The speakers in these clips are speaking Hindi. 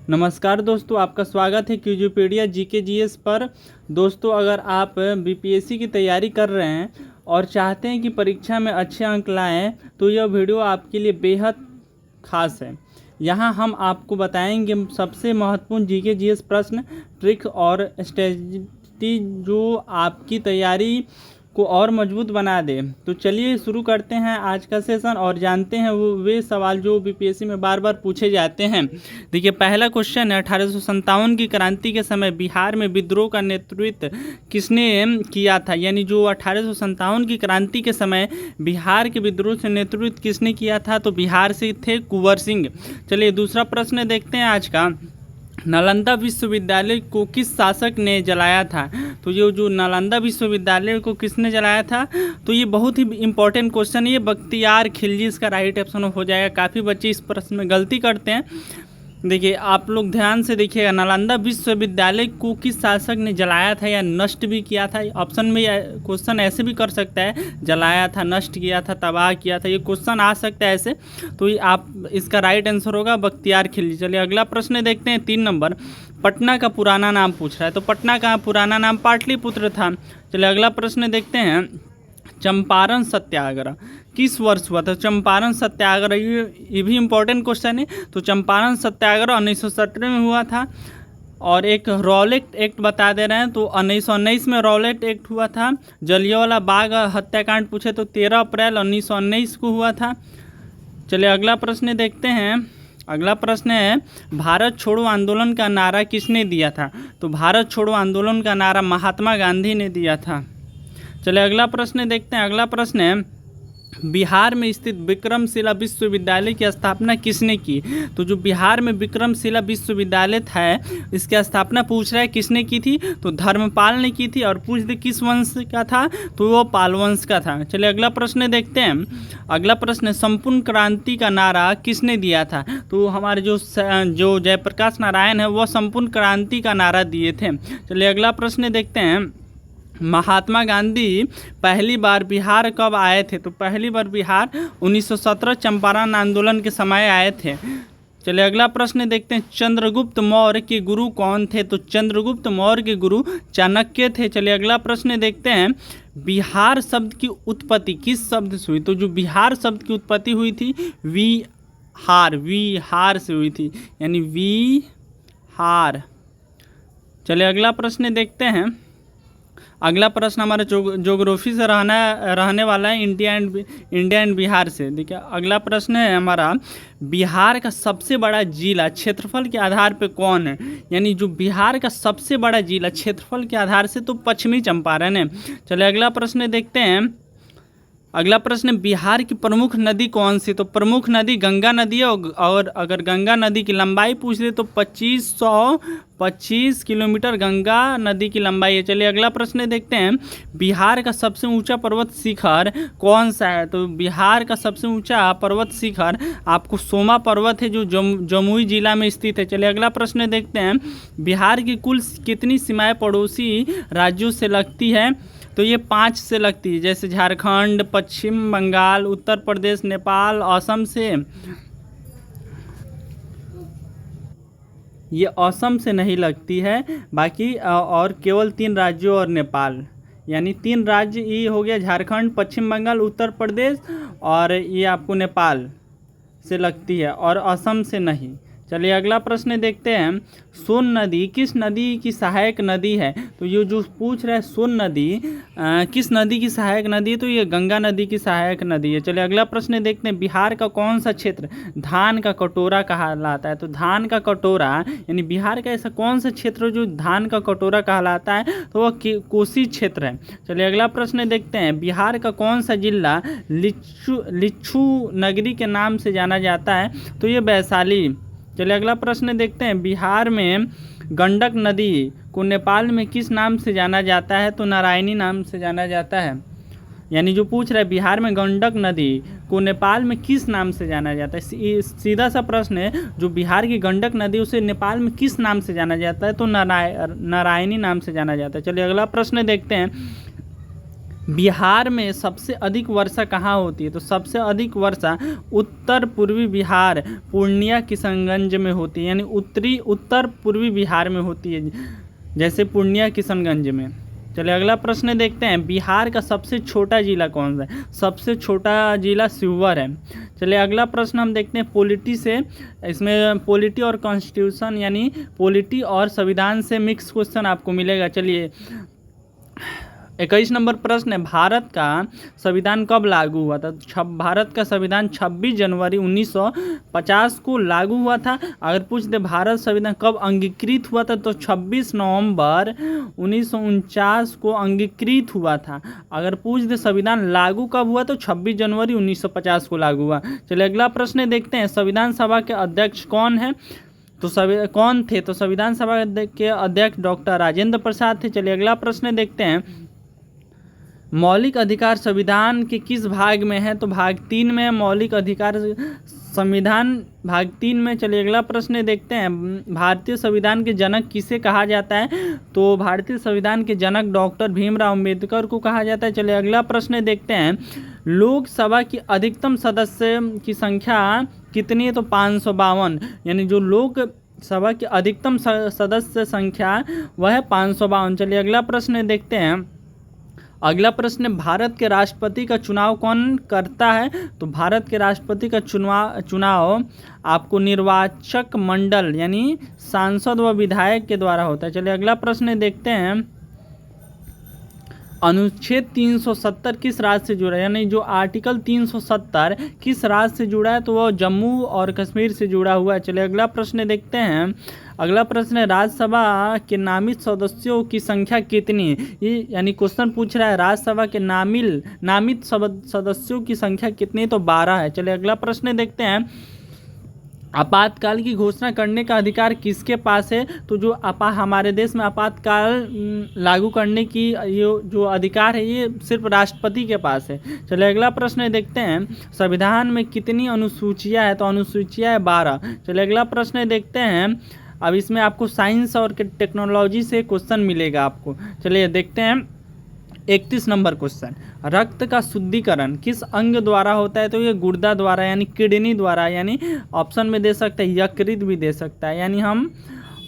नमस्कार दोस्तों, आपका स्वागत है क्यूजीपीडिया जीके जीएस पर। दोस्तों, अगर आप बीपीएससी की तैयारी कर रहे हैं और चाहते हैं कि परीक्षा में अच्छे अंक लाएं, तो यह वीडियो आपके लिए बेहद खास है। यहाँ हम आपको बताएंगे सबसे महत्वपूर्ण जीके जीएस प्रश्न, ट्रिक और स्ट्रेटजी जो आपकी तैयारी को और मजबूत बना दे। तो चलिए शुरू करते हैं आज का सेशन और जानते हैं वे सवाल जो बीपीएससी में बार बार पूछे जाते हैं। देखिए, पहला क्वेश्चन है, 1857 की क्रांति के समय बिहार में विद्रोह का नेतृत्व किसने किया था? यानी जो 1857 की क्रांति के समय बिहार के विद्रोह से नेतृत्व किसने किया था? तो बिहार से थे कुंवर सिंह। चलिए दूसरा प्रश्न देखते हैं आज का। नालंदा विश्वविद्यालय को किस शासक ने जलाया था? तो ये जो नालंदा विश्वविद्यालय को किसने जलाया था, तो ये बहुत ही इंपॉर्टेंट क्वेश्चन है। ये बख्तियार खिलजी इसका राइट ऑप्शन हो जाएगा। काफ़ी बच्चे इस प्रश्न में गलती करते हैं। देखिए, आप लोग ध्यान से देखिएगा, नालंदा विश्वविद्यालय को किस शासक ने जलाया था या नष्ट भी किया था? ऑप्शन में क्वेश्चन ऐसे भी कर सकता है, जलाया था, नष्ट किया था, तबाह किया था, ये क्वेश्चन आ सकता है ऐसे। तो ये आप इसका राइट आंसर होगा बख्तियार खिलजी। चलिए अगला प्रश्न देखते हैं, 3 नंबर। पटना का पुराना नाम पूछ रहा है, तो पटना का पुराना नाम पाटलिपुत्र था। चलिए अगला प्रश्न देखते हैं, चंपारण सत्याग्रह किस वर्ष हुआ था? चंपारण सत्याग्रह ये भी इम्पोर्टेंट क्वेश्चन है। तो चंपारण सत्याग्रह 1917 में हुआ था। और एक रॉलेट एक्ट बता दे रहे हैं, तो 1919 में रॉलेट एक्ट हुआ था। जलियांवाला बाग हत्याकांड पूछे तो 13 अप्रैल 1919 को हुआ था। चलिए अगला प्रश्न देखते हैं। अगला प्रश्न है, भारत छोड़ो आंदोलन का नारा किसने दिया था? तो भारत छोड़ो आंदोलन का नारा महात्मा गांधी ने दिया था। चलिए अगला प्रश्न देखते हैं। अगला प्रश्न है, बिहार में स्थित विक्रमशिला विश्वविद्यालय की स्थापना किसने की? तो जो बिहार में विक्रमशिला विश्वविद्यालय था, इसकी स्थापना पूछ रहा है किसने की थी? तो धर्मपाल ने की थी। और पूछ दे किस वंश का था, तो वो पाल वंश का था। चलिए अगला प्रश्न देखते हैं। अगला प्रश्न है, संपूर्ण क्रांति का नारा किसने दिया था? तो हमारे जो जयप्रकाश नारायण है, वह संपूर्ण क्रांति का नारा दिए थे। चलिए अगला प्रश्न देखते हैं, महात्मा गांधी पहली बार बिहार कब आए थे? तो पहली बार बिहार 1917 चंपारण आंदोलन के समय आए थे। चलिए अगला प्रश्न देखते हैं, चंद्रगुप्त मौर्य के गुरु कौन थे? तो चंद्रगुप्त मौर्य के गुरु चाणक्य थे। चलिए अगला प्रश्न देखते हैं, बिहार शब्द की उत्पत्ति किस शब्द से हुई? तो जो बिहार शब्द की उत्पत्ति हुई थी विहार से हुई थी, यानी विहार। चलिए अगला प्रश्न देखते हैं। अगला प्रश्न हमारा ज्योग्राफी से रहने वाला है, इंडिया एंड बिहार से। देखिए अगला प्रश्न है हमारा, बिहार का सबसे बड़ा जिला क्षेत्रफल के आधार पे कौन है? यानी जो बिहार का सबसे बड़ा जिला क्षेत्रफल के आधार से तो पश्चिमी चंपारण है। चलिए अगला प्रश्न देखते हैं। अगला प्रश्न, बिहार की प्रमुख नदी कौन सी? तो प्रमुख नदी गंगा नदी है। और अगर गंगा नदी की लंबाई पूछ ले तो 2525 किलोमीटर गंगा नदी की लंबाई है। चलिए अगला प्रश्न देखते हैं, बिहार का सबसे ऊंचा पर्वत शिखर कौन सा है? तो बिहार का सबसे ऊंचा पर्वत शिखर आपको सोमा पर्वत है, जो जमुई जिला में स्थित है। चलिए अगला प्रश्न देखते हैं, बिहार की कुल कितनी सीमाएँ पड़ोसी राज्यों से लगती है? तो ये 5 से लगती है, जैसे झारखंड, पश्चिम बंगाल, उत्तर प्रदेश, नेपाल, असम से। ये असम से नहीं लगती है, बाकी और केवल 3 राज्यों और नेपाल, यानी 3 राज्य ये हो गया, झारखंड, पश्चिम बंगाल, उत्तर प्रदेश, और ये आपको नेपाल से लगती है और असम से नहीं। चलिए अगला प्रश्न देखते हैं, सोन नदी किस नदी की सहायक नदी है? तो ये जो पूछ रहा है सोन नदी किस नदी की सहायक नदी है? तो ये गंगा नदी की सहायक नदी है। चलिए अगला प्रश्न देखते हैं, बिहार का कौन सा क्षेत्र धान का कटोरा कहलाता है? तो धान का कटोरा यानी बिहार का ऐसा कौन सा क्षेत्र जो धान का कटोरा कहलाता है? तो वह कोसी क्षेत्र है। चलिए अगला प्रश्न देखते हैं, बिहार का कौन सा जिला लिच्छू नगरी के नाम से जाना जाता है? तो ये वैशाली। चलिए अगला प्रश्न देखते हैं, बिहार में गंडक नदी को नेपाल में किस नाम से जाना जाता है? तो नारायणी नाम से जाना जाता है। यानी जो पूछ रहा है, बिहार में गंडक नदी को नेपाल में किस नाम से जाना जाता है? सीधा सा प्रश्न है, जो बिहार की गंडक नदी उसे नेपाल में किस नाम से जाना जाता है? तो नारायणी नाम से जाना जाता है। चलिए अगला प्रश्न देखते हैं, बिहार में सबसे अधिक वर्षा कहाँ होती है? तो सबसे अधिक वर्षा उत्तर पूर्वी बिहार पूर्णिया किशनगंज में होती है, यानी उत्तर पूर्वी बिहार में होती है, जैसे पूर्णिया किशनगंज में। चलिए अगला प्रश्न देखते हैं, बिहार का सबसे छोटा जिला कौन सा है? सबसे छोटा जिला शिवहर है। चलिए अगला प्रश्न हम देखते हैं पॉलिटी से। इसमें पॉलिटी और कॉन्स्टिट्यूशन यानी पॉलिटी और संविधान से मिक्स क्वेश्चन आपको मिलेगा। चलिए 21 नंबर प्रश्न है, भारत का संविधान कब लागू हुआ था? भारत का संविधान 26 जनवरी 1950 को लागू हुआ था। अगर पूछ दे भारत संविधान कब अंगीकृत हुआ था, तो 26 नवंबर 1949 को अंगीकृत हुआ था। अगर पूछ दे संविधान लागू कब हुआ, तो 26 जनवरी 1950 को लागू हुआ। चलिए अगला प्रश्न देखते हैं, संविधान सभा के अध्यक्ष कौन है? तो कौन थे? तो संविधान सभा के अध्यक्ष डॉक्टर राजेंद्र प्रसाद थे। चलिए अगला प्रश्न देखते हैं, मौलिक अधिकार संविधान के किस भाग में है? तो भाग 3 में मौलिक अधिकार संविधान भाग 3 में। चलिए अगला प्रश्न देखते हैं, भारतीय संविधान के जनक किसे कहा जाता है? तो भारतीय संविधान के जनक डॉक्टर भीमराव अंबेडकर को कहा जाता है। चलिए अगला प्रश्न देखते हैं, लोकसभा की अधिकतम सदस्य की संख्या कितनी है? तो 552, यानी जो लोकसभा की अधिकतम सदस्य संख्या वह है 552। चलिए अगला प्रश्न देखते हैं, अगला प्रश्न, भारत के राष्ट्रपति का चुनाव कौन करता है? तो भारत के राष्ट्रपति का चुनाव आपको निर्वाचक मंडल यानी सांसद व विधायक के द्वारा होता है। चलिए अगला प्रश्न देखते हैं, अनुच्छेद 370 किस राज्य से जुड़ा है? यानी जो आर्टिकल 370 किस राज्य से जुड़ा है? तो वह जम्मू और कश्मीर से जुड़ा हुआ है। चलिए अगला प्रश्न देखते हैं, अगला प्रश्न है, राज्यसभा के नामित सदस्यों की संख्या कितनी है? ये यानी क्वेश्चन पूछ रहा है राज्यसभा के नामित सदस्यों की संख्या कितनी? तो 12 है। चलिए अगला प्रश्न देखते हैं, आपातकाल की घोषणा करने का अधिकार किसके पास है? तो जो हमारे देश में आपातकाल लागू करने की ये जो अधिकार है ये सिर्फ राष्ट्रपति के पास है। चलिए अगला प्रश्न देखते हैं, संविधान में कितनी अनुसूचियां हैं? तो अनुसूचियां है 12। चलिए अगला प्रश्न देखते हैं, अब इसमें आपको साइंस और टेक्नोलॉजी से क्वेश्चन मिलेगा आपको। चलिए देखते हैं 31 नंबर क्वेश्चन, रक्त का शुद्धिकरण किस अंग द्वारा होता है? तो ये गुर्दा द्वारा यानी किडनी द्वारा, यानी ऑप्शन में दे सकता है यकृत भी दे सकता है, यानी हम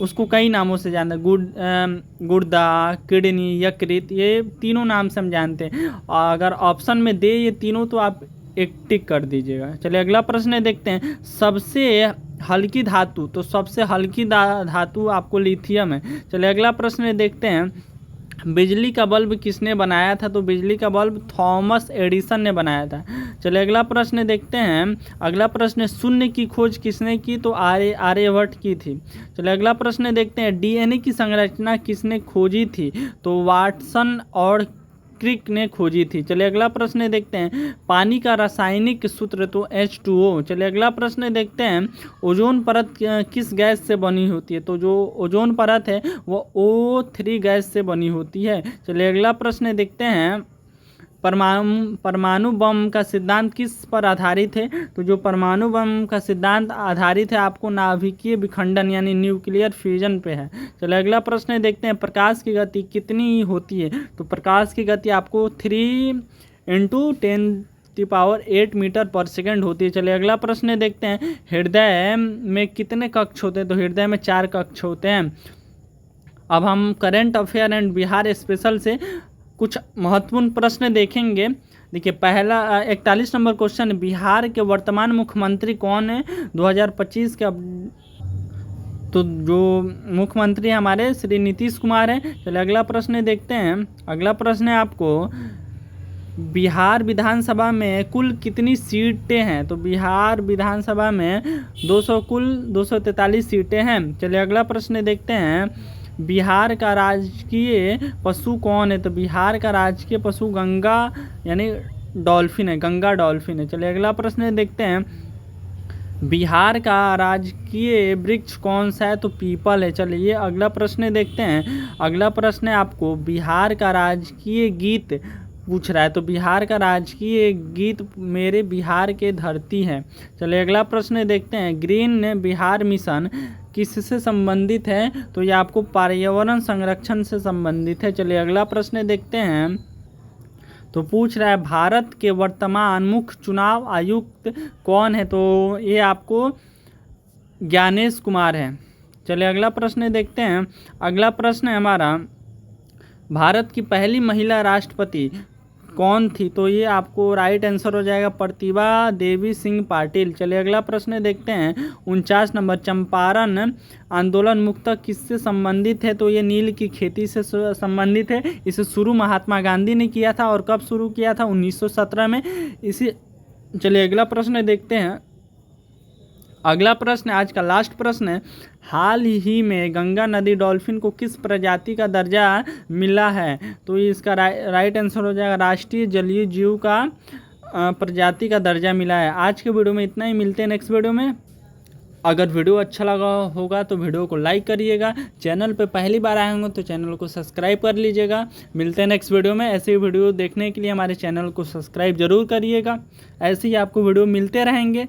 उसको कई नामों से जानते हैं, गुर्दा, किडनी, यकृत, ये तीनों नाम से हम जानते हैं। अगर ऑप्शन में दे ये तीनों तो आप एक टिक कर दीजिएगा। चलिए अगला प्रश्न देखते हैं, सबसे हल्की धातु, तो सबसे हल्की धातु आपको लिथियम है। चलिए अगला प्रश्न देखते हैं, बिजली का बल्ब किसने बनाया था? तो बिजली का बल्ब थॉमस एडिसन ने बनाया था। चलिए अगला प्रश्न देखते हैं, अगला प्रश्न, शून्य की खोज किसने की? तो आर्यभट्ट की थी। चलिए अगला प्रश्न देखते हैं, डीएनए की संरचना किसने खोजी थी? तो वाटसन और क्रिक ने खोजी थी। चलिए अगला प्रश्न देखते हैं, पानी का रासायनिक सूत्र? तो H2O। चलिए अगला प्रश्न देखते हैं, ओजोन परत किस गैस से बनी होती है? तो जो ओजोन परत है वो O3 गैस से बनी होती है। चलिए अगला प्रश्न देखते हैं, परमाणु बम का सिद्धांत किस पर आधारित है? तो जो परमाणु बम का सिद्धांत आधारित है आपको नाभिकीय विखंडन यानी न्यूक्लियर फ्यूजन पे है। चलिए अगला प्रश्न देखते हैं, प्रकाश की गति कितनी होती है? तो प्रकाश की गति आपको 3 × 10⁸ मीटर पर सेकेंड होती है। चलिए अगला प्रश्न देखते हैं, हृदय में कितने कक्ष होते हैं? तो हृदय में 4 कक्ष होते हैं। अब हम current affair and Bihar special से कुछ महत्वपूर्ण प्रश्न देखेंगे। देखिए पहला 41 नंबर क्वेश्चन, बिहार के वर्तमान मुख्यमंत्री कौन है 2025 के? तो जो मुख्यमंत्री हमारे श्री नीतीश कुमार हैं। चलिए अगला प्रश्न देखते हैं, अगला प्रश्न है आपको, बिहार विधानसभा में कुल कितनी सीटें हैं? तो बिहार विधानसभा में कुल 243 सीटें हैं। चलिए अगला प्रश्न देखते हैं, बिहार का राजकीय पशु कौन है? तो बिहार का राजकीय पशु गंगा यानी डॉल्फिन है, गंगा डॉल्फिन है। चलिए अगला प्रश्न देखते हैं, बिहार का राजकीय वृक्ष कौन सा है? तो पीपल है। चलिए अगला प्रश्न देखते हैं, अगला प्रश्न है आपको, बिहार का राजकीय गीत पूछ रहा है। तो बिहार का राजकीय गीत मेरे बिहार के धरती है। चलिए अगला प्रश्न देखते हैं, ग्रीन बिहार मिशन किससे संबंधित है? तो ये आपको पर्यावरण संरक्षण से संबंधित है। चलिए अगला प्रश्न देखते हैं, तो पूछ रहा है भारत के वर्तमान मुख्य चुनाव आयुक्त कौन है, तो ये आपको ज्ञानेश कुमार है। चलिए अगला प्रश्न देखते हैं। अगला प्रश्न है हमारा, भारत की पहली महिला राष्ट्रपति कौन थी, तो ये आपको राइट आंसर हो जाएगा प्रतिभा देवी सिंह पाटिल। चलिए अगला प्रश्न देखते हैं। 49 नंबर, चंपारण आंदोलन मुख्यतः किससे संबंधित है, तो ये नील की खेती से संबंधित है। इसे शुरू महात्मा गांधी ने किया था और कब शुरू किया था, 1917 में। चलिए अगला प्रश्न देखते हैं। अगला प्रश्न आज का लास्ट प्रश्न है, हाल ही में गंगा नदी डॉल्फिन को किस प्रजाति का दर्जा मिला है, तो इसका राइट आंसर हो जाएगा राष्ट्रीय जलीय जीव का प्रजाति का दर्जा मिला है। आज के वीडियो में इतना ही, मिलते हैं नेक्स्ट वीडियो में। अगर वीडियो अच्छा लगा होगा तो वीडियो को लाइक करिएगा, चैनल पे पहली बार आए होंगे तो चैनल को सब्सक्राइब कर लीजिएगा। मिलते हैं नेक्स्ट वीडियो में। ऐसे ही वीडियो देखने के लिए हमारे चैनल को सब्सक्राइब जरूर करिएगा, ऐसे ही आपको वीडियो मिलते रहेंगे।